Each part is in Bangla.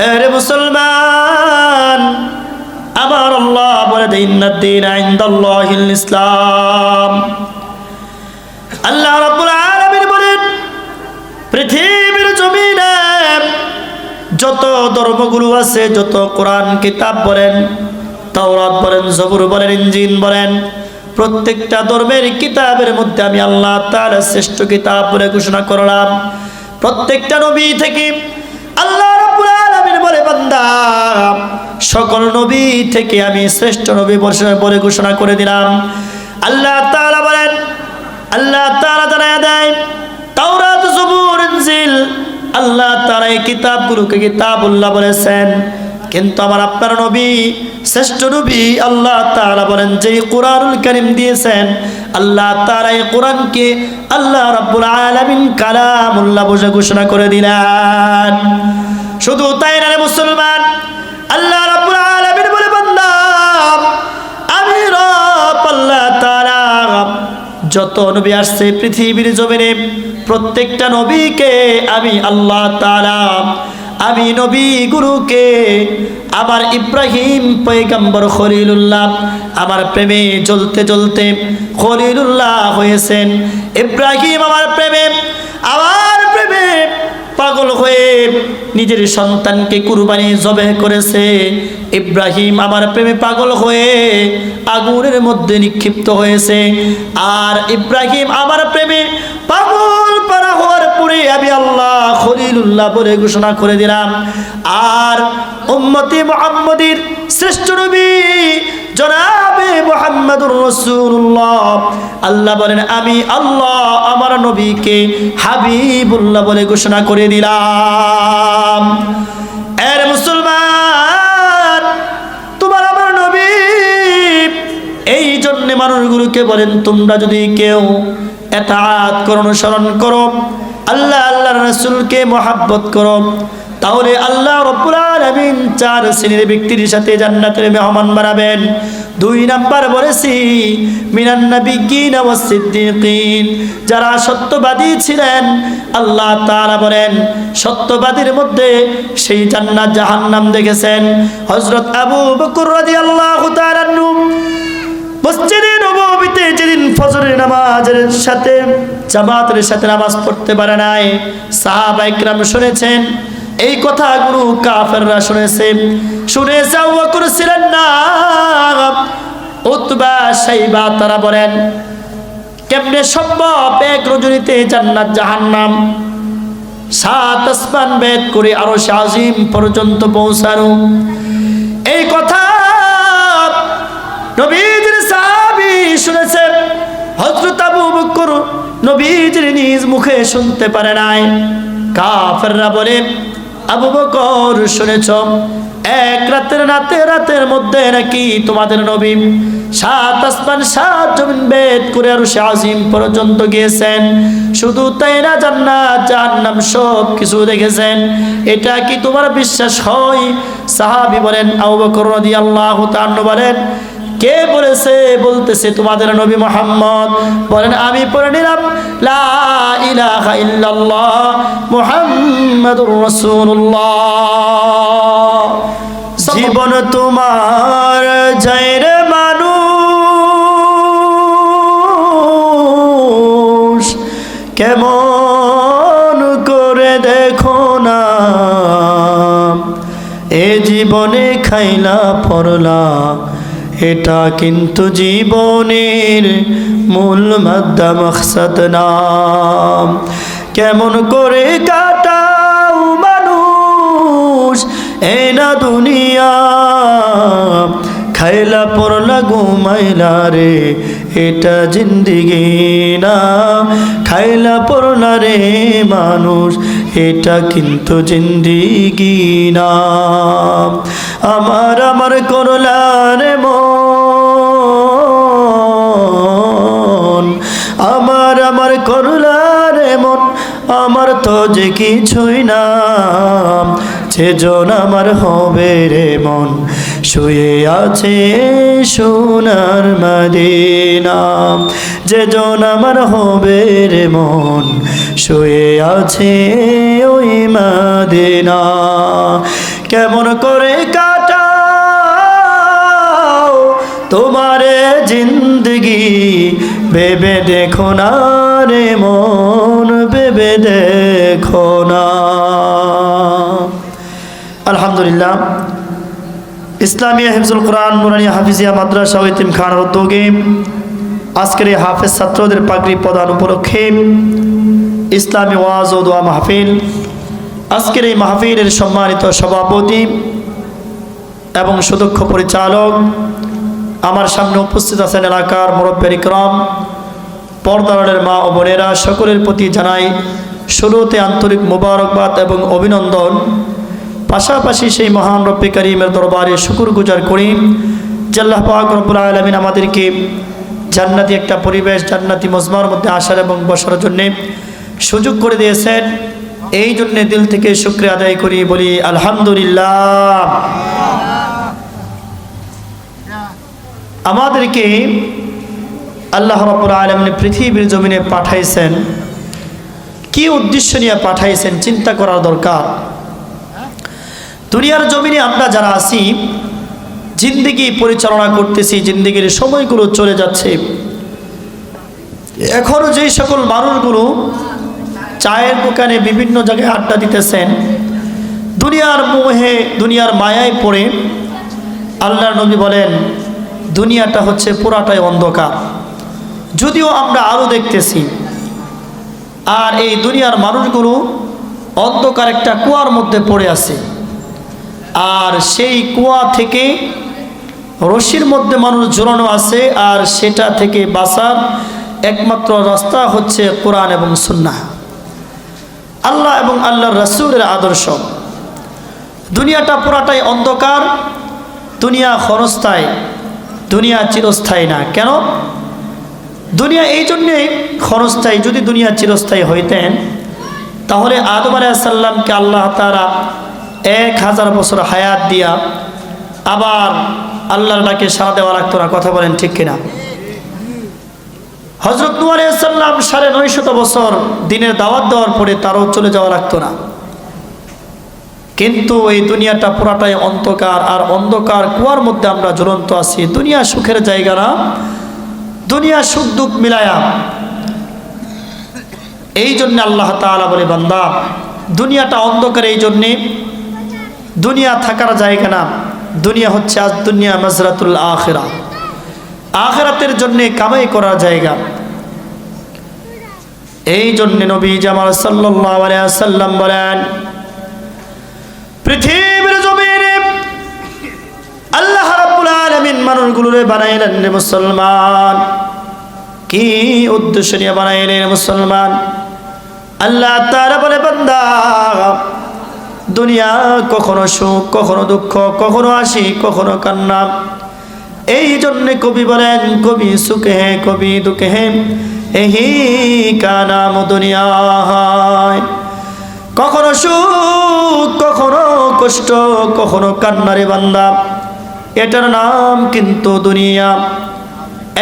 আরে মুসলমান, আমার আল্লাহ বলে দেন ইন্নাদ-দীন ইনদাল্লাহিল ইসলাম। আল্লাহ রাব্বুল আলামিন বলেন পৃথিবীর জমিনে যত ধর্মগুরু আছে, যত কোরআন কিতাব বলেন, তাওরাত বলেন, জবুর বলেন, ইনজিল বলেন, প্রত্যেকটা ধর্মের কিতাবের মধ্যে আমি আল্লাহ তাআলা শ্রেষ্ঠ কিতাব বলে ঘোষণা করলাম। প্রত্যেকটা নবী থেকে আল্লাহ রাব্বুল আলামিন বলে বান্দা সকল নবী থেকে আমি শ্রেষ্ঠ নবী বলে ঘোষণা করে দিলাম। আল্লাহ তাআলা বলেন, আল্লাহ তাআলা জানায় দেয় তাওরাত, জবুর, ইনজিল আল্লাহ তাআলা এই কিতাবগুলোকে কিতাবুল্লাহ বলেছেন, কিন্তু আমার আপনার নবী শ্রেষ্ঠ নবী আল্লাহ তাআলা বলেন যে কুরআনুল কারীম দিয়েছেন, আল্লাহ তাআলা এই কুরআনকে আল্লাহ রাব্বুল আলামিন কালামুল্লাহ বলে ঘোষণা করে দিলেন। শুধু তাই না রে মুসলমান, আল্লাহ রাব্বুল আলামিন বলে বান্দা আমি রব আল্লাহ তাআলা যত নবী আসছে পৃথিবীর জমিনে প্রত্যেকটা নবীকে আমি আল্লাহ তাআলা আমি নবী গুরুকে আমার ইব্রাহিম পয়গম্বর খলিলুল্লাহ আমার প্রেমে জ্বলতে জ্বলতে খলিলুল্লাহ হয়েছেন। ইব্রাহিম আমার প্রেমে পাগল হয়ে নিজের সন্তানকে কুরবানি জবেহ করেছে। ইব্রাহিম আমার প্রেমে পাগল হয়ে আগুনের মধ্যে নিক্ষিপ্ত হয়েছে। আর ইব্রাহিম আমার প্রেমে পাগল পারা হওয়ার পরে আমি আল্লাহ খলিলুল্লাহ বলে ঘোষণা করে দিলাম। আর উম্মতে মুহাম্মাদির শ্রেষ্ঠ নবী জনাবে মুহাম্মাদুর রাসূলুল্লাহ আল্লাহ বলেন আমি আল্লাহ আমার নবীকে হাবিবুল্লাহ বলে ঘোষণা করে দিলাম। এর মুসলমান, তোমার আমার নবী এই জন্য মানুষগুলোকে বলেন তোমরা যদি কেউ ইতাআত করো, অনুসরণ করো, আল্লাহ আল্লাহর রাসূলকে মহব্বত করো, তাহলে আল্লাহ রাব্বুল আলামিন চার শ্রেণীর ব্যক্তির সাথে জান্নাতের মেহমান বানাবেন। 2 নাম্বার বলেছি মিনান নাবিয়্যিন ওয়াস সিদ্দিকিন, যারা সত্যবাদী ছিলেন। আল্লাহ তাআলা বলেন সত্যবাদীর মধ্যে সেই জান্নাত জাহান্নাম দেখেছেন। হযরত আবু বকর রাদিয়াল্লাহু তাআলা আনহু মসজিদে নববীতে যেদিন ফজরের নামাজের সাথে জামাতের সাথে নামাজ পড়তে পারে নাই, সাহাবায়ে কেরাম শুনেছেন এই কথাগুলো, কাফেররা শুনেছে। আবু বকর ছিলেন না, উতবা, শাইবা, তারা বলেন কেমনে সম্ভব এক রজনীতে জান্নাত জাহান্নাম 7 আসমান ভেদ করে আরশ আজিম পর্যন্ত পৌঁছানো। এই কথা নবীজির সাহাবী শুনেছেন, হযরত আবু বকর নবীজির নিজ মুখে শুনতে পারে নাই। কাফেররা বলে আবু বকর শুনেছ এক রাতের মধ্যে নাকি তোমাদের নবী 7 আসমান 7 জমিন ভেদ করে আরশ আজিম পর্যন্ত গিয়েছেন। শুধু তাই না, জান্নাত জাহান্নাম সব কিছু দেখেছেন। এটা কি তোমার বিশ্বাস হয়? সাহাবী বলেন, আবু বকর রাদিয়াল্লাহু তাআলা বলেন কে বলেছে? বলতেছে তোমাদের নবী মুহাম্মদ। বলেন আমি পড়ে নিলাম লা ইলাহা ইল্লাল্লাহ মুহাম্মাদুর রাসূলুল্লাহ। জীবন তোমার যায় রে মানুষ, কেমন করে দেখো না, এ জীবনে খাইলা পড়লা, এটা কিন্তু জীবনের মূল মাদ্দা মাকসাদ না। কেমন করে কাটাও মানুষ এই না দুনিয়া, খাইলা পড়লা ঘুমাইলা রে, এটা জিন্দেগি না। খাইলা পড়লা রে মানুষ, এটা কিন্তু জিন্দেগি না। আমার করলা রে মন, আমার করলা রে মন, আমার তো যে কিছুই না। সেজন আমার হবে রে মন, শুয়ে আছে সোনার মদিনা। যেজন আমার হবে রে মন, শুয়ে আছে ওই মদিনা। কেমন করে কাটাও তোমারে জিন্দগি, ভেবে দেখো না রে মন, ভেবে দেখো না। আলহামদুলিল্লাহ, ইসলামিয়া হিফজুল কোরআন নুরানিয়া হাফিজিয়া মাদ্রাসা ও ইতিমখানার উদ্যোগে আজকের এই হাফেজ ছাত্রদের পাগড়ি প্রদান উপলক্ষে ইসলামী ওয়াজ ও দোয়া মাহফিল, আজকের এই মাহফিলের সম্মানিত সভাপতি এবং সুদক্ষ পরিচালক, আমার সামনে উপস্থিত আছেন এলাকার মুরব্বির ইকরাম, পর্দারের মা ও বোনেরা, সকলের প্রতি জানাই শুরুতে আন্তরিক মোবারকবাদ এবং অভিনন্দন। পাশাপাশি সেই মহান রব্বে কারীমের দরবারে শুকরগুজার করি যে আল্লাহ পাক রব্বুল আলামিন আমাদেরকে জান্নাতি একটা পরিবেশ, জান্নাতি মজমার মধ্যে আসার এবং বসার জন্য সুযোগ করে দিয়েছেন। এই জন্যে দিল থেকে শুকরিয়া আদায় করি, বলি আলহামদুলিল্লাহ। আমাদেরকে আল্লাহ রাব্বুল আলামিন পৃথিবীর জমিনে পাঠাইছেন, কি উদ্দেশ্য নিয়ে পাঠাইছেন চিন্তা করার দরকার। দুনিয়ার জমিনে আমরা যারা আছি, জিন্দেগি পরিচালনা করতেছি, জিন্দেগির সময়গুলো চলে যাচ্ছে। এখনও যেই সকল মানুষগুলো চায়ের দোকানে বিভিন্ন জায়গায় আড্ডা দিতেছেন, দুনিয়ার মোহে দুনিয়ার মায়ায় পড়ে, আল্লাহর নবী বলেন দুনিয়াটা হচ্ছে পুরাটাই অন্ধকার। যদিও আমরা আলো দেখতেছি, আর এই দুনিয়ার মানুষগুলো অন্ধকার একটা কুয়ার মধ্যে পড়ে আছে, আর সেই কুয়া থেকে রশির মধ্যে মানুষ ঝোলানো আছে, আর সেটা থেকে বাঁচার একমাত্র রাস্তা হচ্ছে কোরআন এবং সুন্নাহ, আল্লাহ এবং আল্লাহর রাসূলের আদর্শ। দুনিয়াটা পুরাটাই অন্ধকার, দুনিয়া ক্ষণস্থায়ী, দুনিয়া চিরস্থায়ী না। কেন? দুনিয়া এই জন্যে ক্ষণস্থায়ী। যদি দুনিয়া চিরস্থায়ী হইতেন তাহলে আদম আলাইহিস সালামকে আল্লাহ তাআলা 1000 বছর হায়াত দিয়া আবার আল্লাহর ডাকে সাড়া দেওয়া লাগতো না। কথা বলেন ঠিক কিনা? হযরত নূহ আলাইহিস সালাম 950 বছর দিনের দাওয়াত দেওয়ার পরে তারও চলে যাওয়া লাগতো না। কিন্তু এই দুনিয়াটা পুরাটাই অন্ধকার, আর অন্ধকার কুয়ার মধ্যে আমরা ঝুলন্ত আছি। দুনিয়া সুখের জায়গা না, দুনিয়া সুখ দুঃখ মিলায়া। এই জন্য আল্লাহ তাআলা বলে, বান্দা দুনিয়াটা অন্ধকার, এই জন্যে দুনিয়া থাকার জায়গা না। দুনিয়া হচ্ছে আজ দুনিয়া মাজরাতুল আখিরা, আখিরাতের জন্য কামাই করার জায়গা। এই জন্য নবী জামাল সাল্লাল্লাহু আলাইহি ওয়াসাল্লাম বলেন, পৃথিবীর জমিনে আল্লাহ রাব্বুল আলামিন মানুষগুলোরে বানাইলেন রে মুসলমান। কি উদ্দেশ্য নিয়ে বানাইলেন মুসলমান? আল্লাহ তাআলা বলে, বান্দা দুনিয়া কখনো সুখ, কখনো দুঃখ, কখনো হাসি, কখনো কান্না। এই জন্য কবি বলেন, কবি সুখে হে কবি দুঃখে হে, এহি কা নাম দুনিয়া হায়। কখনো সুখ, কখনো কষ্ট, কখনো কান্নারে বান্দা, এটার নাম কিন্তু দুনিয়া।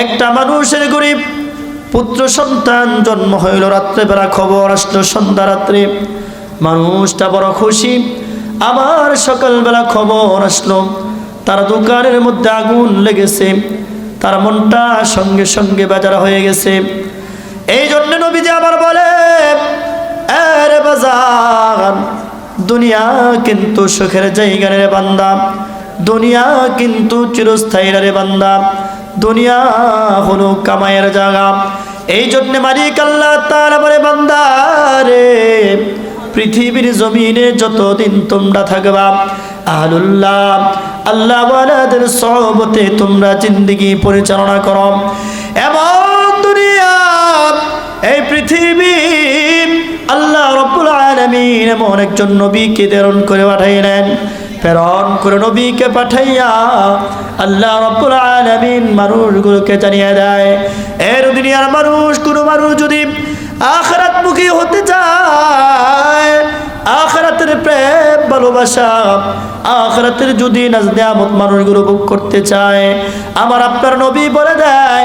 একটা মানুষের গরিব পুত্র সন্তান জন্ম হইল, রাত্রেবেলা খবর আসলো সন্ধ্যা রাত্রে, মানুষটা বড় খুশি। আবার সকালবেলা খবর আসলো তার দোকানের মধ্যে আগুন লেগেছে, তার মনটা সঙ্গে সঙ্গে বেজার হয়ে গেছে। এই জন্য নবীজি আবার বলে, আরে বাজার দুনিয়া কিন্তু সুখের জায়গা রে বান্দা, দুনিয়া কিন্তু চিরস্থায়ী রে বান্দা, দুনিয়া হলো কামাইয়ের জায়গা। এই জন্য মালিক আল্লাহ তাআলা বলে, বান্দা রে পৃথিবীর জমিনে যতদিন তোমরা থাকবা, আহলুল্লাহ আল্লাহ ওয়ালাদের সহবতে তোমরা জিন্দেগি পরিচালনা করো। এমন দুনিয়া, এই পৃথিবী আল্লাহ রাব্বুল আলামিন এমন একজন নবীকে প্রেরণ করে পাঠাইলেন। প্রেরণ করে নবীকে পাঠাইয়া আল্লাহ রাব্বুল আলামিন মানুষগুলোকে জানিয়ে দেয়, এর দুনিয়ার মানুষ, কোনো মানুষ যদি আখিরাতমুখী হতে চায়, আখিরাতের প্রেম ভালোবাসা, আখিরাতের যদি নাজ নিয়ামত মানুষগুলো ভোগ করতে চায়, আমার আপনার নবী বলে দেয়,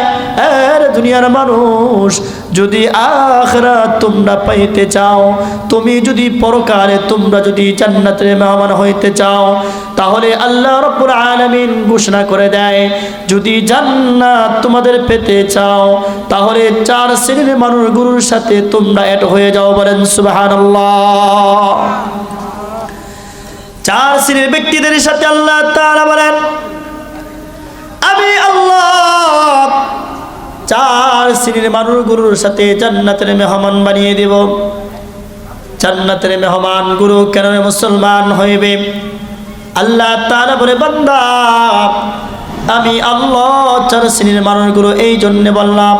এর দুনিয়ার মানুষ যদি আখিরাত তোমরা পাইতে চাও, তুমি যদি পরকালে তোমরা যদি জান্নাতের মেহমান হইতে চাও, তাহলে আল্লাহ রাব্বুল আলামিন ঘোষণা করে দেয়, যদি জান্নাত তোমাদের পেতে চাও তাহলে 4 শ্রেণীর মানুষগুলোর সাথে তোমরা এক হয়ে যাও। বলেন সুবহানাল্লাহ। 4 শ্রেণীর ব্যক্তিদের সাথে আল্লাহ তাআলা বলেন, আমি আল্লাহ 4 শ্রেণীর মানুষগুলোর সাথে জান্নাতের মেহমান বানিয়ে দেব। জান্নাতের মেহমান গুরু কেন মুসলমান হইবে? আল্লাহ তাআলা বলে, বান্দা আমি আল্লাহ 4 শ্রেণীর মানুষগুলো এই জন্য বললাম,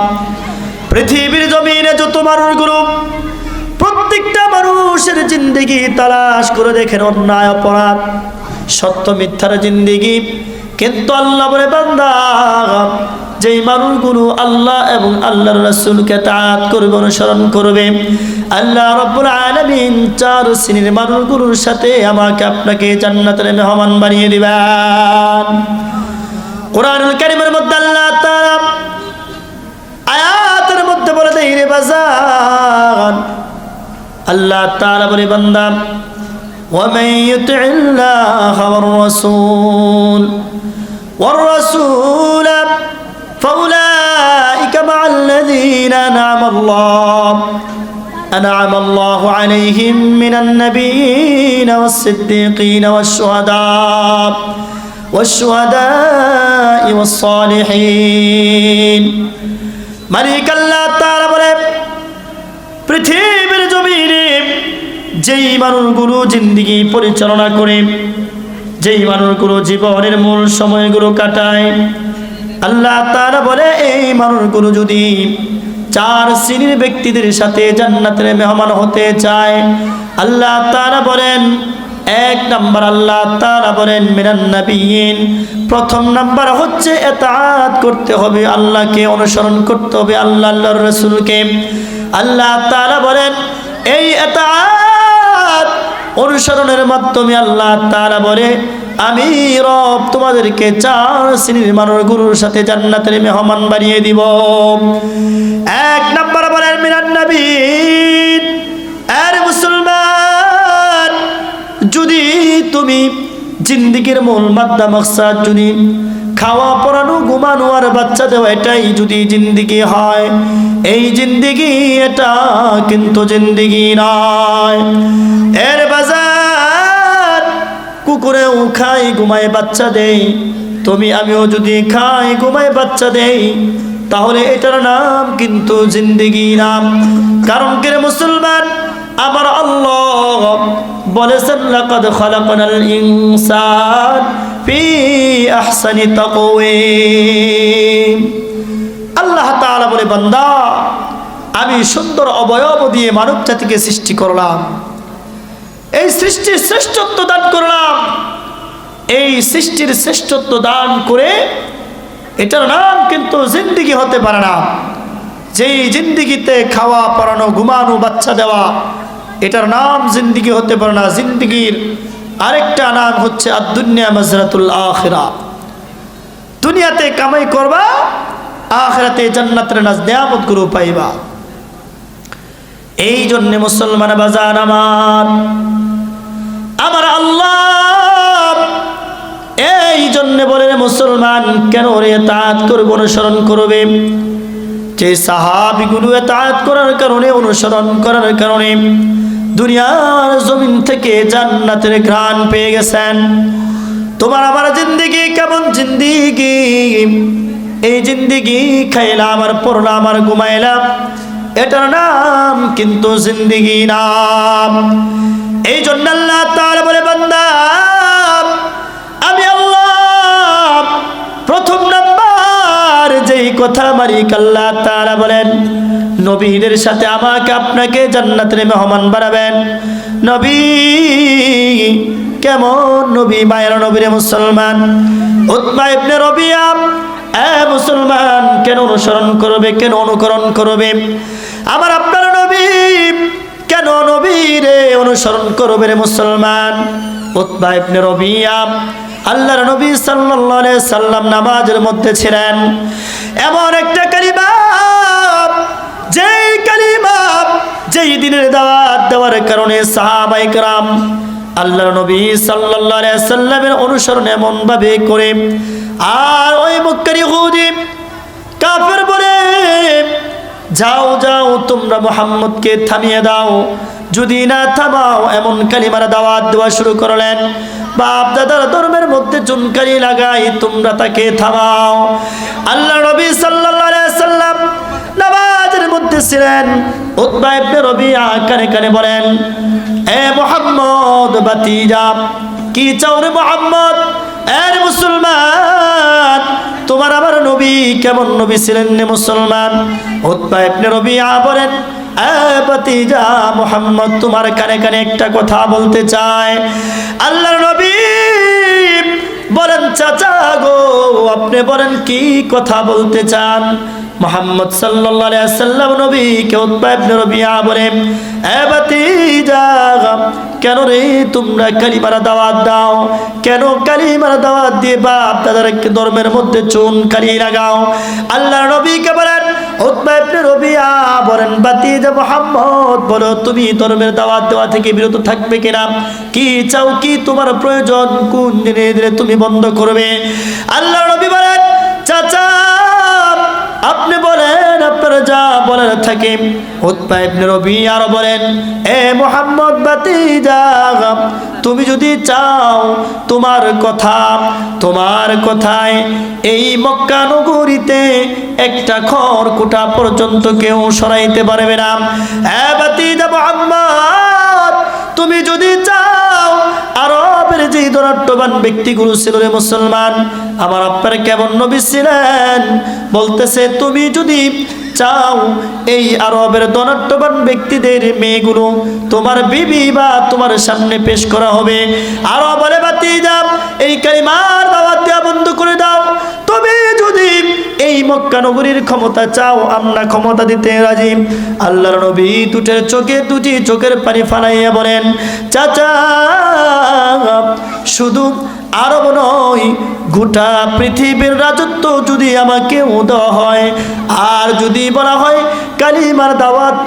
পৃথিবীর জমিনে যত মানুষগুলো প্রত্যেকটা মানুষের জিন্দেগি তালাশ করে দেখেন, অন্যায় অপরাধ সত্য মিথ্যার জিন্দেগি, কিন্তু আল্লাহ বলে, বান্দা যেই মানুষগুলো আল্লাহ এবং আল্লাহর রাসূলকে তাআত করবে, অনুসরণ করবে, আল্লাহ রাব্বুল আলামিন 4 শ্রেণীর মানুষগুলোর সাথে আমাকে আপনাকে জান্নাতের মেহমান বানিয়ে দিবেন। কোরআনুল কারীমের মধ্যে আল্লাহ তাআলা আয়াতের মধ্যে বলে দেয়, রে বাজান, আল্লাহ তাআলা বলে, বান্দা ومن يطع الله والرسول فأولئك مع الذين أنعم الله عليهم من النبيين والصديقين والشهداء والصالحين। মালিক আল্লাহ তাআলা বলে, পৃথিবীর জমিনে যেই মানুষগুলো জিন্দেগি পরিচালনা করে, যেই মানুষগুলো জীবনের মূল সময়গুলো কাটায়, আল্লাহ তাআলা বলে, এই মানুষগুলো যদি 4 শ্রেণীর ব্যক্তিদের সাথে জান্নাতের মেহমান হতে চায়, আল্লাহ তাআলা বলেন, 1 নাম্বার আল্লাহ তাআলা বলেন মিনান নাবিয়িন, প্রথম নাম্বার হচ্ছে ইতাআত করতে হবে, আল্লাহকে অনুসরণ করতে হবে, আল্লাহর রাসূলকে। আল্লাহ তাআলা বলেন, এই ইতাআত অনুসরণের মাধ্যমে আল্লাহ তাআলা বলে, আমি রব তোমাদেরকে 4 শ্রেণীর মানুষগুলোর সাথে জান্নাতের মেহমান বানিয়ে দিব। 1 নাম্বার বলেন মিনান নাবিয়িন। আরে মুসলমান, যদি তুমি জিন্দেগির মূল মাদ্দা মাকসাদ যদি খাওয়া পরানো ঘুমানো আর বাচ্চা দেওয়া এটাই যদি জিন্দেগি হয়, এই জিন্দেগি এটা কিন্তু জিন্দেগি নয়। এর বাজার কুকুরেও খাই ঘুমায় বাচ্চা দেই, তুমি আমিও যদি খাই ঘুমায় বাচ্চা দেই, তাহলে এটার নাম কিন্তু জিন্দেগি নাম। কারণ কে মুসলমান, আমার আল্লাহ বলেছেন, লাকাদ খালাকনাল ইনসান ফি আহসানি তাকওয়িম। আল্লাহ তাআলা বলে, বান্দা আমি সুন্দর অবয়ব দিয়ে মানব জাতিকে সৃষ্টি করলাম, এই সৃষ্টির শ্রেষ্ঠত্ব দান করলাম। এই সৃষ্টির শ্রেষ্ঠত্ব দান করে এটার নাম কিন্তু জিন্দেগি হতে পারে না। যেই জিন্দেগিতে খাওয়া পরানো ঘুমানো বাচ্চা দেওয়া, এটার নাম জিন্দেগি হতে পারে না। জিন্দেগির আরেকটা নাম হচ্ছে আদ-দুনিয়া মাজরাতুল আখিরা। দুনিয়াতে কামাই করবা, আখিরাতে জান্নাতের নিয়ামতগুলো পাইবা। এই জন্য মুসলমান বাজার আমার আল্লাহ এই জন্য বলে, মুসলমান কেন রে ইতাআত করবে, অনুসরণ করবে? যে সাহাবীগুলো ইতাআত করার কারণে, অনুসরণ করার কারণে দুনিয়ার জমিন থেকে জান্নাতের ঘ্রাণ পেয়ে গেছেন। তোমার আমার জিন্দেগি কেমন জিন্দেগি? এই জিন্দেগি খাইলাম আর পড়লাম আর ঘুমাইলাম, এটার নাম কিন্তু জিন্দেগি নাম। এই জন্য আল্লাহ তাআলা বলে, বান্দা আমি আল্লাহ প্রথম নাম্বার যেই কথা মালিক আল্লাহ তাআলা বলেন, নবীদের সাথে আমাকে আপনাকে জান্নাতের মেহমান বানাবেন। নবী কেমন নবী? মায়ের নবীরে মুসলমান। উতবা ইবনে রবিয়া, মুসলমান কেন অনুসরণ করবে, কেন অনুকরণ করবে? আমার আপনার নবী কেন নবীরে অনুসরণ করবে রে মুসলমান? উতবা ইবনে রবিয়া, আল্লাহর নবী সাল্লাল্লাহু আলাইহি সাল্লাম নামাজের মধ্যে ছিলেন, এমন একটা কালিমা যেই কালিমা যেই দিনের দাওয়াত দেওয়ার কারণে সাহাবায়ে কেরাম আল্লাহর নবী সাল্লাল্লাহু আলাইহি সাল্লামের অনুসরণ এমন ভাবে করে, আর ওই মক্কার ইহুদি কাফের বলে, যাও যাও তোমরা মুহাম্মদকে থামিয়ে দাও, যদি না থামাও এমন কালিমার দাওয়াত দেওয়া শুরু করলেন, বাপ দাদার ধর্মের মধ্যে চুনকারি লাগাই তোমরা তাকে থামাও। আল্লাহ নবী সাল্লাল্লাহু আলাইহি সাল্লাম নামাজের মধ্যে ছিলেন। উতবা ইবনে রবিআ কানে কানে বলেন, এ মুহাম্মদ বাতিজা, কি চাও রে মুহাম্মদ? এর মুসলমান, তোমার আমার নবী কেমন নবী ছিলেন রে মুসলমান? উতবা ইবনে রবিআ বলেন, এ বাতিজা মুহাম্মদ, তোমার কানে কানে একটা কথা বলতে চায়। আল্লাহর নবী বলেন, চাচা গো, আপনি বলেন কি কথা বলতে চান? মুহাম্মদ সাল্লাল্লাহু আলাইহি সাল্লাম নবীকে উতবা ইবনে রবিআ বলেন, এ ভাতিজা, কেন রে তোমরা কালিমার দাওয়াত দাও? কেন কালিমার দাওয়াত দিয়ে বাপ দাদার ধর্মের মধ্যে চুনকালি লাগাও? আল্লাহর নবীকে বলেন, উতবা ইবনে রবিআ বলেন, ভাতিজা মুহাম্মদ, বলো তুমি ধর্মের দাওয়াত দেওয়া থেকে বিরত থাকবে কিনা? কি চাও, কি তোমার প্রয়োজন? কোন দিনে দিনে তুমি বন্ধ করবে? আল্লাহর নবী বলেন, চাচা আপনি বলেন, আপনার যা বলার থাকে। উতবা ইবনে রবিআ আর বলেন, এ মুহাম্মদ ভাতিজা, তুমি যদি চাও তোমার কথায় এই মক্কা নগরীতে একটা খড়কুটা পর্যন্ত কেউ সরাইতে পারবে না। এ ভাতিজা মুহাম্মদ, তুমি যদি চাও, আরবের যে ধনাঢ্যবান ব্যক্তিগুলো ছিল রে মুসলমান, আমার আপনার কেমন নবী ছিলেন, বলতেছে তুমি যদি চাও এই আরবের ধনাঢ্যবান ব্যক্তিদের মেয়েগুলো তোমার বিবি বা তোমার সামনে পেশ করা হবে। আরো বলে, ভাতিজা এই কালিমার দাওয়াত দেওয়া বন্ধ করে দাও। তুমি যদি এই মক্কা নগরীর ক্ষমতা চাও, আমরা ক্ষমতা দিতে রাজি। আল্লাহর নবী দুটি চোখের পানি ফালাইয়া বলেন, চাচা শুধু আরব নয়, গোটা পৃথিবীর রাজত্ব যদি আমাকে দেওয়া হয়, আর যদি বলা হয় কালিমার দাওয়াত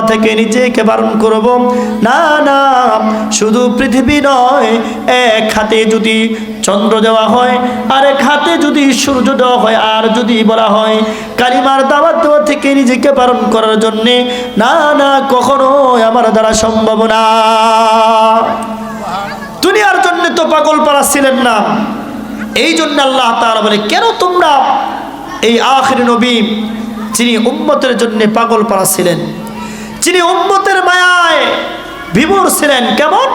থেকে নিজেকে বারণ করব, না না, শুধু পৃথিবী নয়, এক হাতে যদি চন্দ্র দেওয়া হয়, আর এক হাতে যদি সূর্য দেওয়া হয়, আর যদি বলা হয় কালিমার দাওয়াত দেওয়া থেকে নিজেকে বারণ করার জন্যে, না না, কখনোই আমার দ্বারা সম্ভব না। দুনিয়ার জন্য তো পাগল পারা ছিলেন না, এই জন্য আল্লাহ তাআলা বলে, কেন তোমরা এই আখির নবী যিনি উম্মতের জন্য পাগল পারা ছিলেন, যিনি উম্মতের মায়ায় বিভোর ছিলেন, কেমন?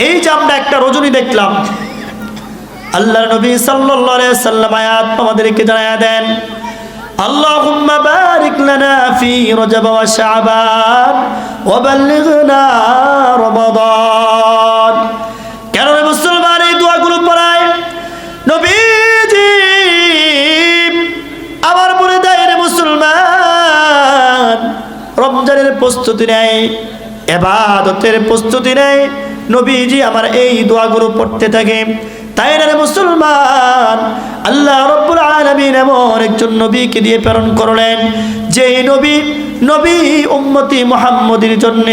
এই যে আমরা একটা রজনী দেখলাম, আল্লাহর নবী সাল্লাল্লাহু আলাইহি সাল্লাম আয়াত আমাদেরকে জানায়া দেন, আল্লাহুম্মা বারিক লানা ফি রজব ওয়া শাবান ওয়া বাল্লিগনা রমাদান। কেন মুসলমান এই দোয়াগুলো পড়ায়? নবীজি আমার বলে দেয়, রে মুসলমান, রমজানের প্রস্তুতি নেয়, ইবাদতের প্রস্তুতি নেয়, নবীজি আমার এই দোয়াগুলো পড়তে থাকে। তাই না রে মুসলমান, আল্লাহ রাব্বুল আলামিন এমন একজন নবীকে দিয়ে প্রেরণ করলেন, যে নবী উম্মতি মুহাম্মদের জন্য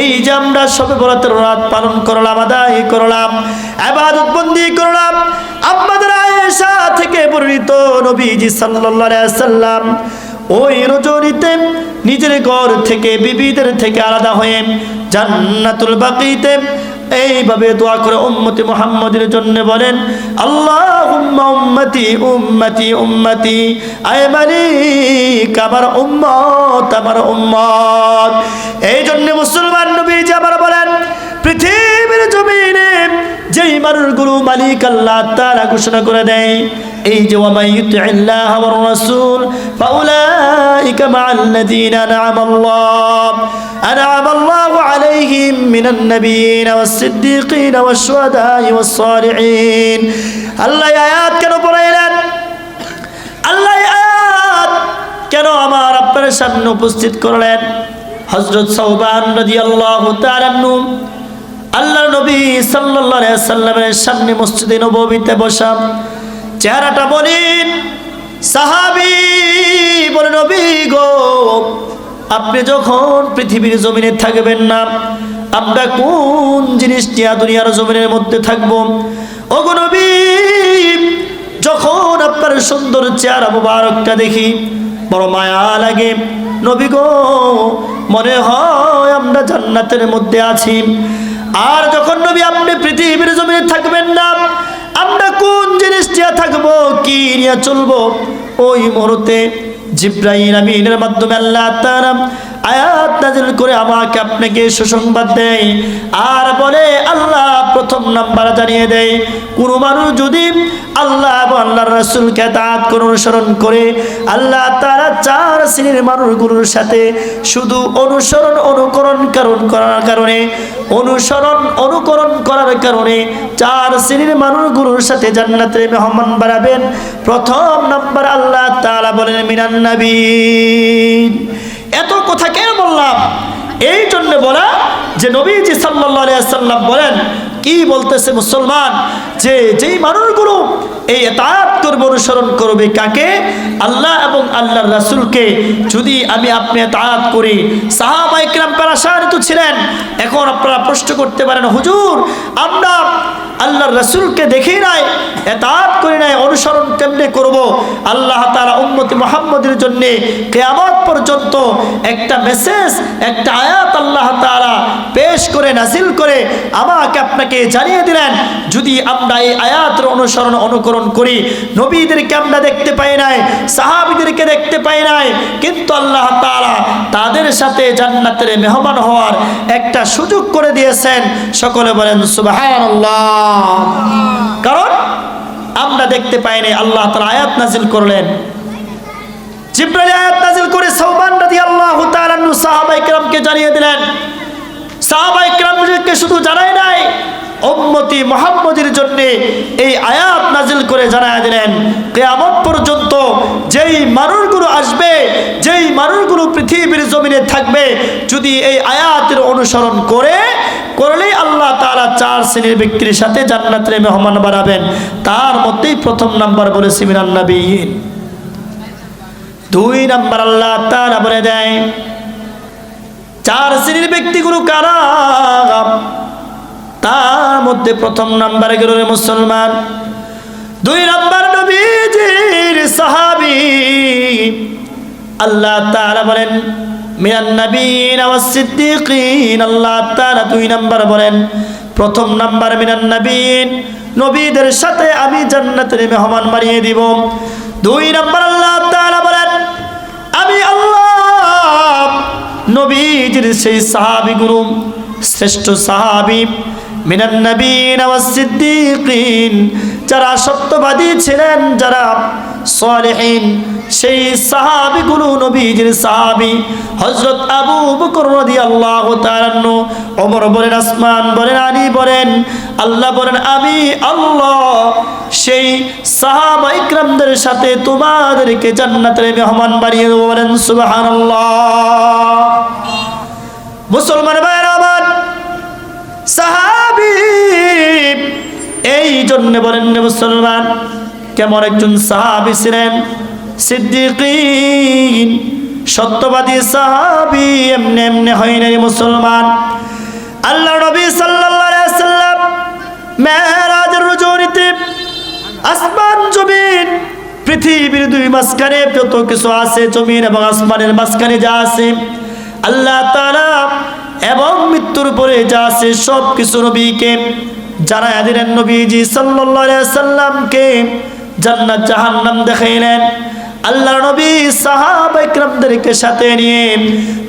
এই যে আমরা শবে বরাতের রাত পালন করলাম, আদায় করলাম, ইবাদত বন্দি করলাম। আমাদের আয়েশা থেকে বর্ণিত, নবীজি সাল্লাল্লাহু আলাইহি সাল্লাম ওই রজনীতে নিজের ঘর থেকে বিবিদের থেকে আলাদা হয়ে জান্নাতুল বাকিতে এইভাবে দোয়া করে উম্মতি মুহাম্মদের জন্য বলেন, আল্লাহুম্মা উম্মতি উম্মতি উম্মতি, আয় মালিক আমার উম্মত। এই জন্য মুসলমান নবীজি আবার বলেন, পৃথিবীর জমিনে যেই মানুষগুলো মালিক আল্লাহ তাআলা ঘোষণা করে দেয়, এই যে ওয়া মাইয়ুতিল্লাহ ওয়ার রাসূল ফাউলাইকা মাআল্লাযীনা আনআমাল্লাহু আলাইহিম মিনান নাবিয়্যিনা ওয়াস-সিদ্দীকিনা ওয়াশ-শুহাদা'i ওয়াস-সালিহিন। আল্লাহ আয়াত কেন পড়াইলেন? আল্লাহ আয়াত কেন আমার আপনার সামনে উপস্থিত করলেন? হযরত সাওবান রাদিয়াল্লাহু তাআলা আনহু আল্লাহর নবী সাল্লাল্লাহু আলাইহি সাল্লামের সামনে মসজিদে নববীতে বসা, চেহারাটা বলেন, সাহাবী বলে, নবী গো, আপনি যখন পৃথিবীর জমিনে থাকবেন না, আমরা কোন জিনিসটি দুনিয়ার জমিনের মধ্যে থাকবো? ওগো নবী, যখন আপনার সুন্দর চেহারা মুবারকটা দেখি বড় মায়া লাগে নবী গো, মনে হয় আমরা জান্নাতের মধ্যে আছি। আর যখন নবী আপনি পৃথিবীর জমিনে থাকবেন না, আমরা কোন জিনিসটা থাকবো, কি নিয়ে চলবো? ওই মুহূর্তে জিবরাইল আমিনের মাধ্যমে আল্লাহ তাআলা আয়াত নাযিল করে আমাকে আপনাকে সুসংবাদ দেয় আর বলে, আল্লাহ প্রথম নাম্বার জানিয়ে দেয়, কোন মানুষ যদি আল্লাহ এবং আল্লাহর রাসূলকে তাআত করে অনুসরণ করে, আল্লাহ তাআলা চার শ্রেণীর মানুষগুলোর সাথে শুধু অনুকরণ করার কারণে চার শ্রেণীর মানুষগুলোর সাথে জান্নাতের মেহমান বানাবেন। প্রথম নাম্বার আল্লাহ তাআলা বলেন মিনান নবীন। এত কথা কেন বললাম? এই জন্য বলা যে নবীজি সাল্লাল্লাহু আলাইহি ওয়াসাল্লাম বলেন, কি বলতেছে মুসলমান, যে যেই মানুষগুলো এই ইতাআত করবে, অনুসরণ করবে কাকে? আল্লাহ এবং আল্লাহর রাসূলকে। যদি আমি আপনি ইতাআত করি, সাহাবায়ে কিরাম পেরেশানিত ছিলেন। এখন আপনারা প্রশ্ন করতে পারেন, হুজুর আমরা আল্লাহর রাসূলকে দেখি নাই, ইতাআত করি নাই, অনুসরণ কেমনে করব? আল্লাহ তাআলা উম্মতি মুহাম্মদের জন্য কিয়ামত পর্যন্ত একটা মেসেজ, একটা আয়াত আল্লাহ তাআলা পেশ করে নাযিল করে আমাকে আপনাকে জানিয়ে দিলেন, যদি আমরা এই আয়াতের অনুকরণ করি। নবীদেরকে আমরা দেখতে পাই নাই, সাহাবীদেরকে দেখতে পাই নাই, কিন্তু আল্লাহ তাআলা তাদের সাথে জান্নাতের মেহমান হওয়ার একটা সুযোগ করে দিয়েছেন। সকলে বলেন সুবহানাল্লাহ। কারণ আমরা দেখতে পাই নাই, আল্লাহ তাআলা আয়াত নাযিল করলেন। জিবরাইল আয়াত নাযিল করে সাওবান রাদিয়াল্লাহু তাআলা আনহু সাহাবায়ে কিরামকে জানিয়ে দিলেন। সাহাবায়ে কিরামকে শুধু জানায় নাই, উম্মতি মুহাম্মদের জন্য এই আয়াত নাযিল করে জানায় দিলেন, কিয়ামত পর্যন্ত যেই মানুষগুলো আসবে, যেই মানুষগুলো পৃথিবীর জমিনে থাকবে, যদি এই আয়াতের অনুসরণ করলেই আল্লাহ তাআলা চার শ্রেণীর ব্যক্তির সাথে জান্নাতের মেহমান বানাবেন। তার মধ্যেই প্রথম নাম্বার বলেছি মিনান নবিয়্যিন। দুই নাম্বার আল্লাহ তাআলা বলে দেয়, চার শ্রেণীর ব্যক্তিগুলো কারা? তার মধ্যে প্রথম নাম্বারে গেল মুসলমান, দুই নাম্বার নবীজির সাহাবী। আল্লাহ তাআলা বলেন মিনান নবিয়্যিন ওয়াস সিদ্দীকিন। আল্লাহ তাআলা দুই নাম্বার বলেন, প্রথম নাম্বার মিনান নবিয়্যিন, নবীদের সাথে আমি জান্নাতের মেহমান বানিয়ে দিব। দুই নাম্বার আল্লাহ তাআলা বলেন, আমি আল্লাহ নবীজির সেই সাহাবীগুলো, শ্রেষ্ঠ সাহাবী মিনান নবিয়্যিন ওয়াস সিদ্দীকিন, যারা সত্যবাদী ছিলেন, যারা সালেহিন, সেই সাহাবীগুলো নবীজির সাহাবী। হযরত আবু বকর রাদিয়াল্লাহু তাআলা আনহু, ওমর বলেন, ওসমান বলেন, আলী বলেন, আল্লাহ বলেন, আমি আল্লাহ সেই সাহাবায়ে কিরামদের সাথে তোমাদেরকে জান্নাতের মেহমান বানিয়ে দেব। বলেন সুবহানাল্লাহ। মুসলমান ভাইরা আমার, সাহাবী এই জন্য বলেন মুসলমান, কেমন একজন সাহাবী ছিলেন? সিদ্দীকিন, সত্যবাদী সাহাবী এমনি এমনি হয় নাই মুসলমান। আল্লাহ নবী সাল্লাল্লাহু আলাইহি ওয়াসাল্লাম মেরাজের রজনীতে আসমান জমিন, পৃথিবীর দুই মাঝখানে যত কিছু আছে, জমিন এবং আসমানের মাঝখানে যা আছে, আল্লাহ তাআলা এবং মৃত্যুর পরে যা আছে সব কিছু নবীকে জানায়া দিলেন। নবীজি সাল্লাল্লাহু আলাইহি ওয়াসাল্লামকে জান্নাত জাহান্নাম দেখাইলেন। আল্লাহ নবী সাহাবায়ে কিরামদেরকে সাথে নিয়ে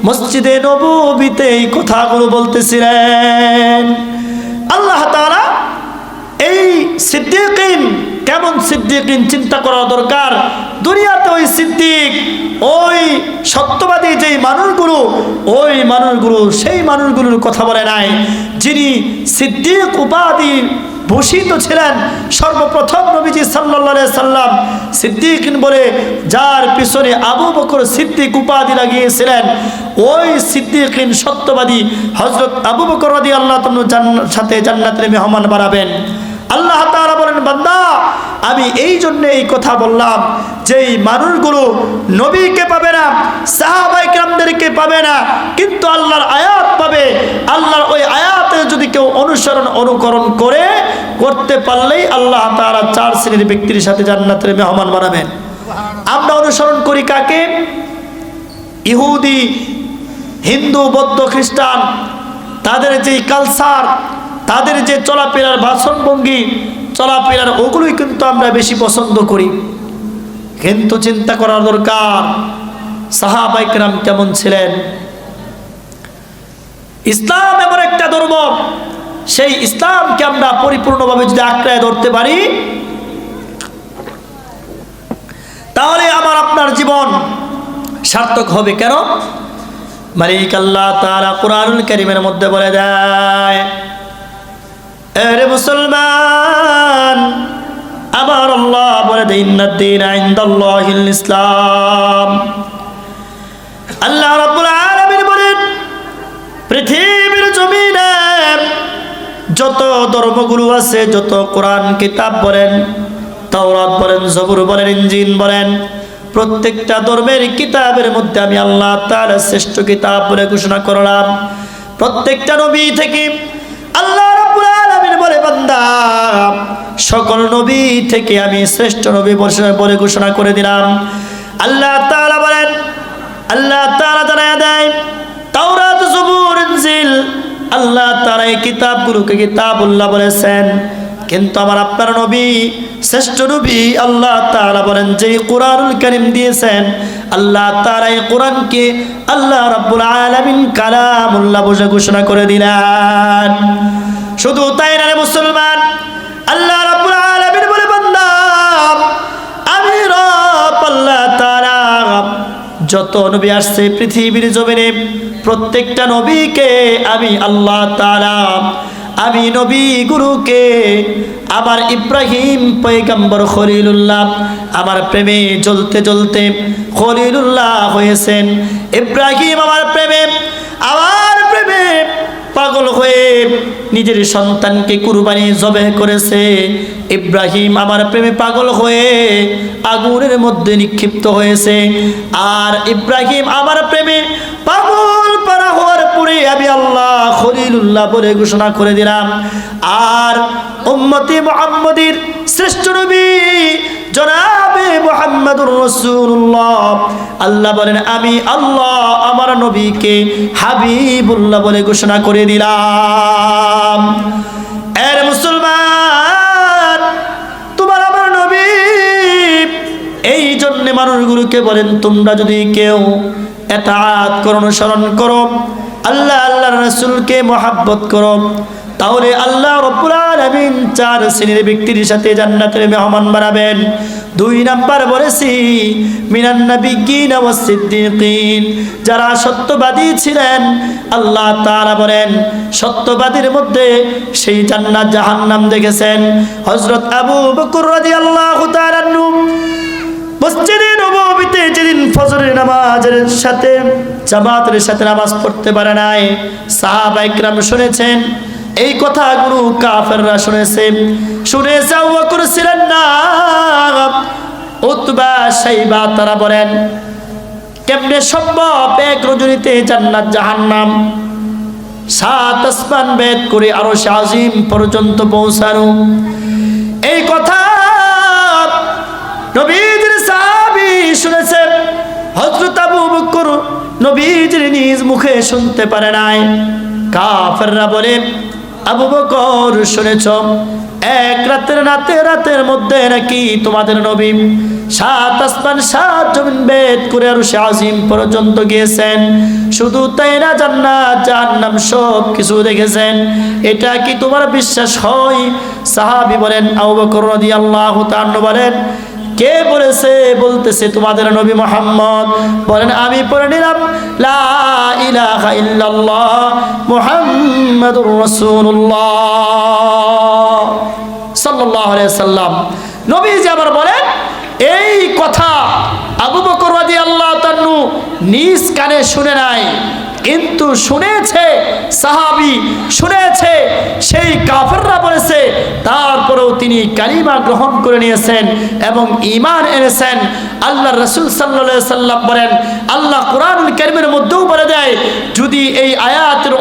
মসজিদে নববীতে এই কথাগুলো বলতেছিলেন। আল্লাহ তাআলা এই সিদ্দীকিন, কেমন সিদ্দীকিন চিন্তা করা দরকার। দুনিয়াতে ওই সিদ্দীক, ওই সত্যবাদী যেই মানুষগুলো, ওই মানুষগুলো সেই মানুষগুলোর কথা বলে নাই, যিনি সিদ্দীক উপাধি ভূষিত ছিলেন। সর্বপ্রথম নবীজি সাল্লাল্লাহু আলাইহি সাল্লাম সিদ্দীকিন বলে, যার পিছনে আবু বকর সিদ্দীক উপাধি লাগিয়েছিলেন, ওই সিদ্দীকিন সত্যবাদী হযরত আবু বকর রাদিয়াল্লাহু তাআলার সাথে জান্নাতের মেহমান বানাবেন। আল্লাহ তাআলা বলেন, বান্দা আমি এই জন্য এই কথা বললাম যে এই মানুষগুলো নবীকে পাবে না, সাহাবায়ে কেরামদেরকে পাবে না, কিন্তু আল্লাহর আয়াত পাবে। আল্লাহর ওই আয়াতে যদি কেউ অনুকরণ করতে পারলেই আল্লাহ তাআলা 4 শ্রেণীর ব্যক্তির সাথে জান্নাতের মেহমান বানাবেন। আমরা অনুসরণ করি কাকে? ইহুদি, হিন্দু, বৌদ্ধ, খ্রিস্টান, তাদের যে কালচার, তাদের যে চলাফেরার ভাষণভঙ্গি, চলাফেরার ওগুলোই কিন্তু আমরা বেশি পছন্দ করি। কিন্তু চিন্তা করা দরকার সাহাবায়ে কেরাম কেমন ছিলেন। ইসলাম এমন একটা ধর্ম, সেই ইসলামকে আমরা পরিপূর্ণভাবে যদি আঁকড়ে ধরতে পারি তাহলে আমার আপনার জীবন সার্থক হবে। কেন? মালিক আল্লাহ তাআলা কুরআনুল কারীমের মধ্যে বলে দেয়, আরে মুসলমান, আমার আল্লাহ বলে দেয়, ইন্নাদ-দীনা ইনদাল্লাহিল ইসলাম। আল্লাহ রাব্বুল আলামিন বলেন, পৃথিবীর জমিনে যত ধর্মগুরু আছে, যত কোরআন কিতাব বলেন, তাওরাত বলেন, জবুর বলেন, ইনজিল বলেন, প্রত্যেকটা ধর্মের কিতাবের মধ্যে আমি আল্লাহ তাআলা শ্রেষ্ঠ কিতাব বলে ঘোষণা করলাম। প্রত্যেকটা নবী থেকে আল্লাহ রাব্বুল আলামিন বলে, বান্দা সকল নবী থেকে আমি শ্রেষ্ঠ নবী বলে ঘোষণা করে দিলাম। আল্লাহ তাআলা বলেন, আল্লাহ তাআলা জানায়া দেয়, তাওরাত, জবুর, ইনজিল, আল্লাহ তাআলা এই কিতাবগুলোকে কিতাবুল্লাহ বলেছেন। কিন্তু আমার আপনার নবী, শ্রেষ্ঠ নবী, আল্লাহ তাআলা বলেন যে কুরআনুল কারীম দিয়েছেন, আল্লাহ তাআলা এই কোরআনকে আল্লাহ রাব্বুল আলামিন কালামুল্লাহ বলে ঘোষণা করে দিলেন। শুধু তাই না রে মুসলমান, আল্লাহ রাব্বুল আলামিন বলে, বান্দা আমি রব আল্লাহ তাআলা যত নবী আসছে পৃথিবীর জমিনে, প্রত্যেকটা নবীকে আমি আল্লাহ তাআলা, আমি নবী গুরুকে আমার ইব্রাহিম পয়গম্বর খলিলুল্লাহ আমার প্রেমে জ্বলতে জ্বলতে খলিলুল্লাহ হয়েছেন। ইব্রাহিম আমার প্রেমে পাগল হয়ে নিজের সন্তানকে কুরবানি জবেহ করেছে। ইব্রাহিম আমার প্রেমে পাগল হয়ে আগুনের মধ্যে নিক্ষিপ্ত হয়েছে। আর ইব্রাহিম আমার প্রেমে পাগল পারা হওয়ার পরে আমি আল্লাহ খলিলুল্লাহ বলে ঘোষণা করে দিলাম। আর উম্মতে মুহাম্মাদির শ্রেষ্ঠ নবী জনাবে মুহাম্মাদুর রাসূলুল্লাহ, আল্লাহ বলেন আমি আল্লাহ আমার নবীকে হাবিবুল্লাহ বলে ঘোষণা করে দিলাম। এর মুসলমান, তোমার আমার নবী এই জন্য মানুষগুলোকে বলেন, তোমরা যদি কেউ ইতাআত করো, অনুসরণ করো, আল্লাহর রাসূলকে মহব্বত করো, তাহলে আল্লাহ রাব্বুল আলামিন 4 শ্রেণীর ব্যক্তির সাথে জান্নাতের মেহমান বানাবেন। 2 নাম্বার বলেছি, মিনান নাবিয়্যিনা ওয়াস সিদ্দিকিন, যারা সত্যবাদী ছিলেন। আল্লাহ তাআলা বলেন সত্যবাদীর মধ্যে সেই জান্নাত জাহান্নাম দেখেছেন। হযরত আবু বকর রাদিয়াল্লাহু তাআলা আনহু মসজিদে নববীতে যেদিন ফজরের নামাজের সাথে জামাতের সাথে নামাজ পড়তে পারে নাই, সাহাবায়ে কেরাম শুনেছেন এই কথাগুলো, কাফেররা শুনেছে। আবু বকর ছিলেন না, উতবা, শাইবা, তারা বলেন কেমনে সম্ভব এক রজনীতে জান্নাত জাহান্নাম 7 আসমান ভেদ করে আরশ আজিম পর্যন্ত পৌঁছানো। এই কথা নবীজির সাহাবী শুনেছে, হযরত আবু বকর নবীজির নিজ মুখে শুনতে পারে নাই। কাফেররা বলে, আবু বকর শুনেছ এক রাতের মধ্যে নাকি তোমাদের নবী 7 আসমান 7 জমিন ভেদ করে আরশে আজিম পর্যন্ত গিয়েছেন। শুধু তাই না, জান্নাত জাহান্নাম সব কিছু দেখেছেন। এটা কি তোমার বিশ্বাস হয়? সাহাবী বলেন, আবু বকর রাদিয়াল্লাহু তাআলা বলেন, কে বলেছে? বলতেছে তোমাদের নবী মুহাম্মদ। বলেন আমি পড়ে নিলাম, লা ইলাহা ইল্লাল্লাহ মুহাম্মাদুর রাসূলুল্লাহ সাল্লাল্লাহু আলাইহি সাল্লাম। নবীজি আবার বলেন, এই কথা আবু বকর রাদিয়াল্লাহু তাআলা নিজ কানে শুনে নাই, কিন্তু শুনেছে সাহাবী, শুনেছে সেই কাফেররা বলেছে, তারপরেও তিনি কালিমা গ্রহণ করে নিয়েছেন এবং ঈমান এনেছেন। আল্লাহ রাসূল সাল্লাল্লাহু আলাইহি সাল্লাম বলেন, আল্লাহ কোরআনুল কারীমের মধ্যেও বলে দেয়, যদি এই আয়াতের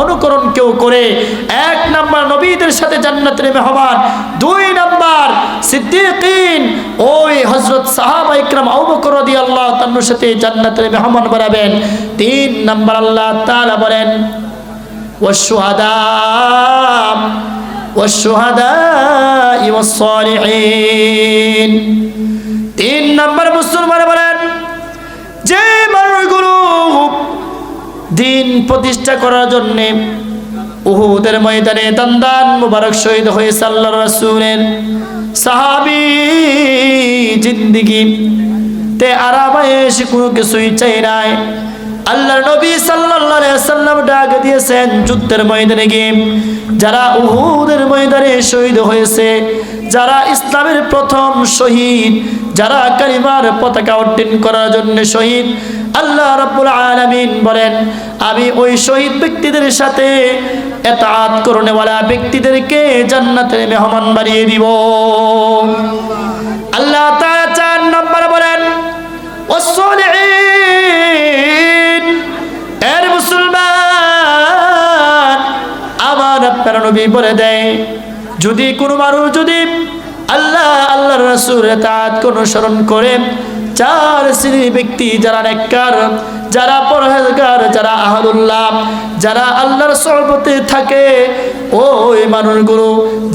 অনুকরণ কেউ করে, 1 নাম্বার নবীদের সাথে জান্নাতের মেহমান, 2 নাম্বার সিদ্দিকিন ওই হযরত সাহাবা ইকরাম আবু বকর রাদিয়াল্লাহু তাআলার সাথে জান্নাতের মেহমান বানাবেন। 3 নাম্বার আল্লাহ তাআলা বলেন ওয়াশুহাদা ওয়াসসালিহিন। 3 নাম্বার মুসলমান বলেন, যে মানুষগুলো দিন প্রতিষ্ঠা করার জন্য উহুদের ময়দানে দান মুবারক শহীদ হয়েছে আল্লাহর রাসূলের সাহাবী, জিন্দেগি তে আরামায়েশ কোনো কিছুই চাই নাই। আল্লাহর নবী সাল্লাল্লাহু আলাইহি ওয়াসাল্লাম ডাক দিয়েছেন যুদ্ধের ময়দানে গিয়ে যারা উহুদের ময়দানে শহীদ হয়েছে, যারা ইসলামের প্রথম শহীদ, যারা কালিমার পতাকা উড্ডীন করার জন্য শহীদ, আল্লাহ রাব্বুল আলামিন বলেন, আমি ওই শহীদ ব্যক্তিদের সাথে ইতাআত করনেওয়ালা ব্যক্তিদেরকে জান্নাতের মেহমান বানিয়ে দিব। আল্লাহ তাআলা 4 নম্বরে বলেন ওয়াসসালিহিন। এর মুসলমান, আমার আপনার নবী বলে দেয়, যদি কোনো মানুষ যদি আল্লাহর রাসূলের ইতাআত অনুসরণ করে, 4 শ্রেণীর ব্যক্তি, যারা নেককার, যারা পরহেজগার, যারা আহলুল্লাহ, যারা আল্লাহর সুহবতে থাকে, ওই মানুষগুলো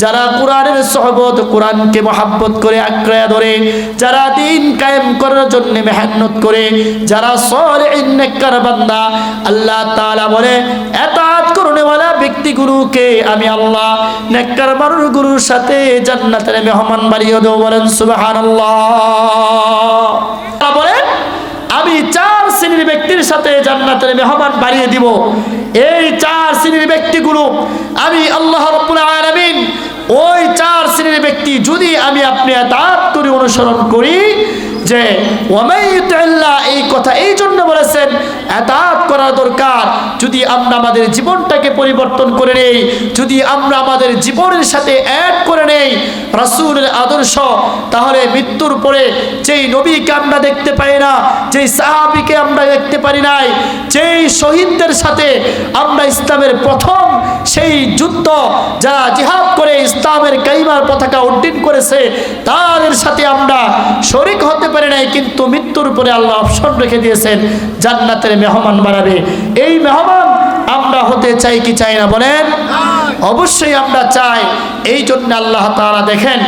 যারা কোরআনের সুহবত, কোরআনকে মহব্বত করে আঁকড়ে ধরে, যারা দিন কায়েম করার জন্য মেহনত করে, যারা সালিহিন নেককার বান্দা, আল্লাহ তাআলা বলে ইতাআত করনেওয়ালা ব্যক্তিগুলোকে আমি আল্লাহ নেককার মানুষগুলোর সাথে জান্নাতের মেহমান বানিয়ে দেব। বলেন সুবহানাল্লাহ। বলেন আমি 4 শ্রেণীর ব্যক্তির সাথে জান্নাতের মেহমান বানিয়ে দিব। এই 4 শ্রেণীর ব্যক্তিগুলো আমি আল্লাহ রাব্বুল আলামিন, ওই 4 শ্রেণীর ব্যক্তি যদি আমি আপনি ইতাআত করে অনুসরণ করি, যে ওয়ামাইয়ুতিল্লাহ, এই কথা এই জন্য বলেছেন ইতাআত করা দরকার। যদি আমরা আমাদের জীবনটাকে পরিবর্তন করে নেই, যদি আমরা আমাদের জীবনের সাথে অ্যাড করে নেই রাসূলের আদর্শ, তাহলে মৃত্যুর পরে যেই নবীকে আমরা দেখতে পাই না, যেই সাহাবীকে আমরা দেখতে পারি নাই, যেই শহীদদের সাথে আমরা ইসলামের প্রথম সেই যুদ্ধ, যারা জিহাদ করে ইসলামের কালিমার পতাকা উড্ডীন করেছে, তাদের সাথে আমরা শরীক হতে পারি নাই, কিন্তু মৃত্যুর পরে আল্লাহ অপশন রেখে দিয়েছেন জান্নাতের মেহমান বানাবে। এই মেহমান আমরা হতে চাই কি চাই না? বলেন অবশ্যই আমরা চাই। এই জন্য আল্লাহ তাআলা দেখেন,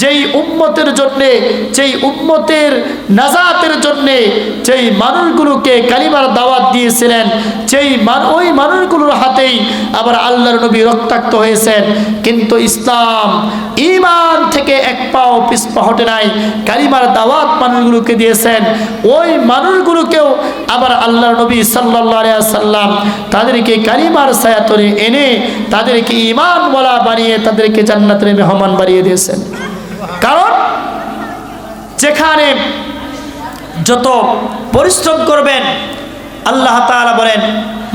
যেই উম্মতের জন্যে, যেই উম্মতের নাজাতের জন্যে যেই মানুষগুলোকে কালিমার দাওয়াত দিয়েছিলেন, ওই মানুষগুলোর হাতেই আবার আল্লাহর নবী রক্তাক্ত হয়েছেন, কিন্তু ইসলাম ঈমান থেকে এক পাও পিছপা হটে নাই। কালিমার দাওয়াত মানুষগুলোকে দিয়েছেন, ওই মানুষগুলোকেও আবার আল্লাহর নবী সাল্লাল্লাহু আলাইহি ওয়াসাল্লাম তাদেরকে কালিমার ছায়াতলে এনে তাদেরকে ঈমানওয়ালা বানিয়ে তাদেরকে জান্নাতের মেহমান বানিয়ে দিয়েছেন। কারণ যেখানে যত পরিশ্রম করবেন, আল্লাহ তাআলা বলেন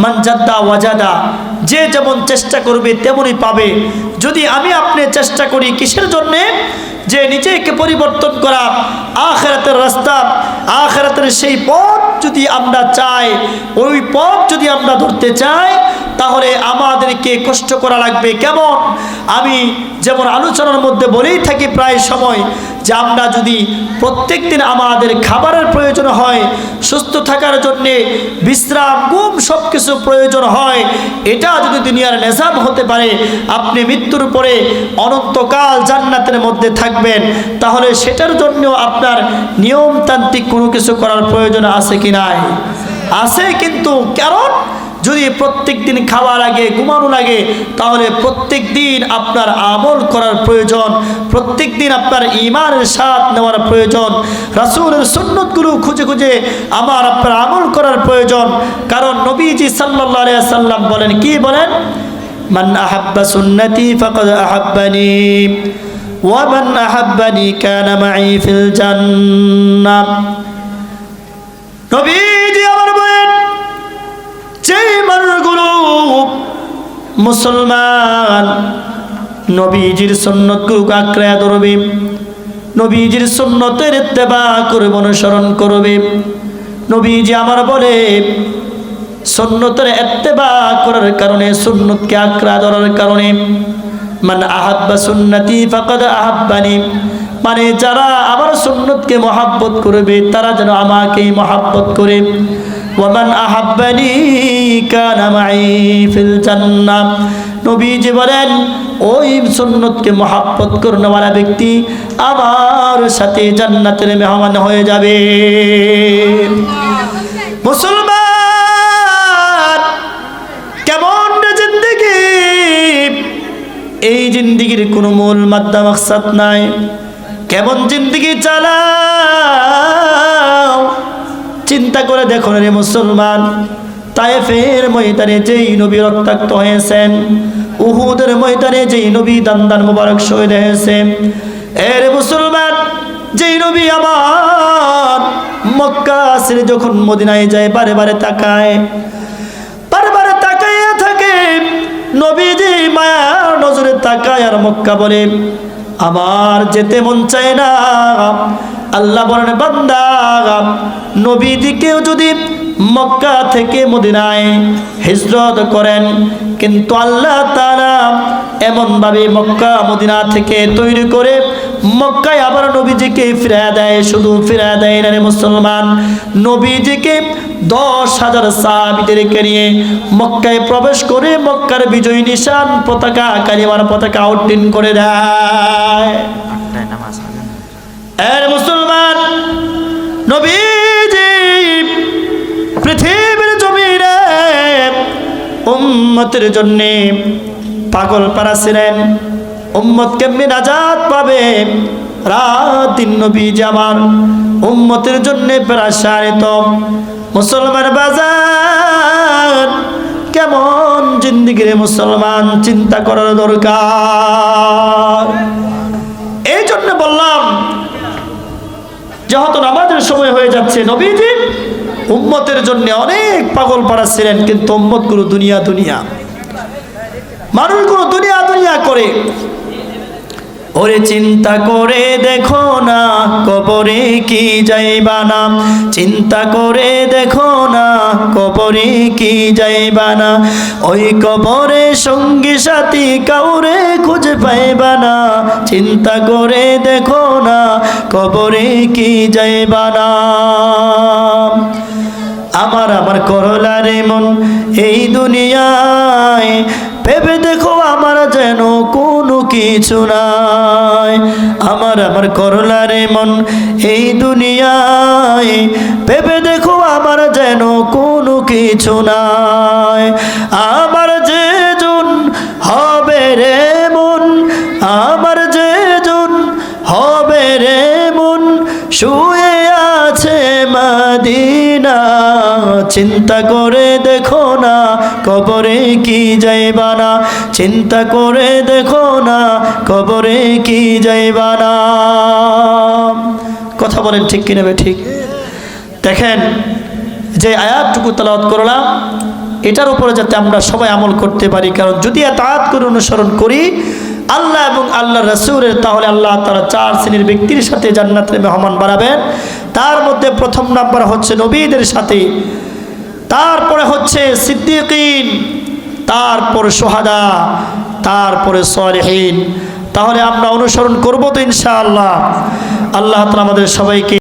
মান জাদ্দা ওয়াজাদা, যে যেমন চেষ্টা করবে তেমনই পাবে। যদি আমি আপনি চেষ্টা করি কিসের জন্যে? যে নিজেকে পরিবর্তন করা, আখিরাতের রাস্তা, আখিরাতের সেই পথ যদি আমরা চাই, ওই পথ যদি আমরা ধরতে চাই, তাহলে আমাদেরকে কষ্ট করা লাগবে। কেমন? আমি যেমন আলোচনার মধ্যে বলেই থাকি প্রায় সময়, যে আমরা যদি প্রত্যেক দিন আমাদের খাবারের প্রয়োজন হয়, সুস্থ থাকার জন্যে বিশ্রাম, ঘুম সব কিছু প্রয়োজন হয়, এটা যদি দুনিয়ার নিজাম হতে পারে, আপনি মৃত্যুর পরে অনন্তকাল জান্নাতের মধ্যে থাকবেন, তাহলে সেটার জন্য আপনার নিয়মতান্ত্রিক কোনো কিছু করার প্রয়োজন আছে কি নাই? আছে। কিন্তু কারণ যদি প্রত্যেক দিন খাওয়া লাগে, ঘুমানো লাগে, তাহলে প্রত্যেক দিন আপনার আমল করার প্রয়োজন, প্রত্যেক দিন আপনার ঈমানের স্বাদ নেওয়ার প্রয়োজন, রাসূলের সুন্নতগুলো খুঁজে খুঁজে আমার আপনার আমল করার প্রয়োজন। কারণ নবীজি সাল্লাল্লাহু আলাইহি ওয়াসাল্লাম বলেন, কি বলেন? মান আহাব্বা সুন্নতি ফাকাদ আহাব্বানি ওয়া মান আহাব্বানি কানা মাই ফিল জান্নাহ। নবীজি আমার বলেন, যে মুসলমান নবীজির সুন্নতগুলোকে আঁকড়ে ধরবে, নবীজির সুন্নতের ইত্তেবা করবে, অনুসরণ করবে। নবীজি আমার বলে সুন্নতের ইত্তেবা করার কারণে, সুন্নতকে আঁকড়ে ধরার কারণে, মান আহাব্বা সুন্নতি ফাকাদ আহাব্বানি, মানে যারা আমার সুন্নতকে মহাব্বত করবে তারা যেন আমাকেই মহাব্বত করে। ওয়ামান আহাব্বানি কানা মাই ফিল জান্নাহ, নবীজি বলেন ওই সুন্নতকে মহাব্বত করনেওয়ালা ব্যক্তি আমার সাথে জান্নাতের মেহমান হয়ে যাবে। মুসলমান কেমন জিন্দেগি, এই জিন্দেগির কোনো মূল মাদ্দা মাকসাদ নাই। কেমন জিন্দেগি চালাও চিন্তা করে দেখো রে মুসলমান। তায়েফের ময়দানে যেই নবী রক্তাক্ত হয়েছেন, উহুদের ময়দানে যেই নবী দান মুবারক শহীদ হয়েছে, এর মুসলমান যেই নবী আমার মক্কা ছেড়ে যখন মদিনায় যায় বারে বারে তাকায়, বারে বারে তাকাইয়া থাকে। নবীজি মায়ার নজরে তাকায় আর মক্কা বলে আমার যেতে মন চায় না। আল্লাহ বলেন বান্দা নবীজিকেও যদি মক্কা থেকে মদিনায় হিজরত করেন, কিন্তু আল্লাহ তাআলা এমনভাবে মক্কা মদিনা থেকে তৈরি করে মক্কায় আবার নবীজিকে ফিরিয়ে দেয়। শুধু ফিরিয়ে দেয় না রে মুসলমান, নবীজিকে 10,000 সাহাবীদেরকে নিয়ে মক্কায় প্রবেশ করে মক্কার বিজয় নিশান পতাকা, কালিমার পতাকা উড্ডীন করে দেয়। এর মুসলমান নবীজি পৃথিবীর জমিনে উম্মতের জন্য পাগল পারা ছিলেন। উম্মত কেমনে নাজাত পাবে, রাত দিন নবীজি আমার উম্মতের জন্য পেরেশানিত। মুসলমান বাজার কেমন জিন্দেগি রে মুসলমান, চিন্তা করার দরকার। এই জন্য বললাম যেহেতু নামাজের সময় হয়ে যাচ্ছে, নবীজি উম্মতের জন্য অনেক পাগল পাড়া ছিলেন, কিন্তু উম্মতগুলো দুনিয়া দুনিয়া, মানুষগুলো দুনিয়া দুনিয়া করে। ওরে চিন্তা করে দেখো না কবরে কি যাইবা না, চিন্তা করে দেখো না কবরে কি যাইবা না, ওই কবরে সঙ্গী সাথী কাউরে খুঁজে পাইবা না। চিন্তা করে দেখো না কবরে কি যাইবা না। আমার করলারে মন এই দুনিয়ায় ভেবে দেখো আমার যেন কোনো কিছু নাই। আমার করলারে মন এই দুনিয়ায় ভেবে দেখো আমার যেন কোনো কিছু নাই। আমার যে জন হবে রে মন, আমার যে জন হবে রে মন, শুয়ে আছে মদিনা। চিন্তা করে দেখো না কবরে কি যাইবা না, চিন্তা করে দেখো না কবরে কি যাইবা না। কথা বলেন ঠিক কি নেবে ঠিক? দেখেন যে আয়াতটুকু তেলাওয়াত করলাম, এটার উপরে যাতে আমরা সবাই আমল করতে পারি। কারণ যদি আয়াত করে অনুসরণ করি আল্লাহ এবং আল্লাহ রাসূলের, তাহলে আল্লাহ তাআলা 4 শ্রেণীর ব্যক্তির সাথে জান্নাতের মেহমান বানাবেন। তার মধ্যে প্রথম নাম্বার হচ্ছে নবীদের সাথে, তারপরে হচ্ছে সিদ্দিকিন, তারপর শুহাদা, তারপরে সালেহিন। তাহলে আমরা অনুসরণ করব তো ইনশাআল্লাহ। আল্লাহ তাআলা আমাদের সবাইকে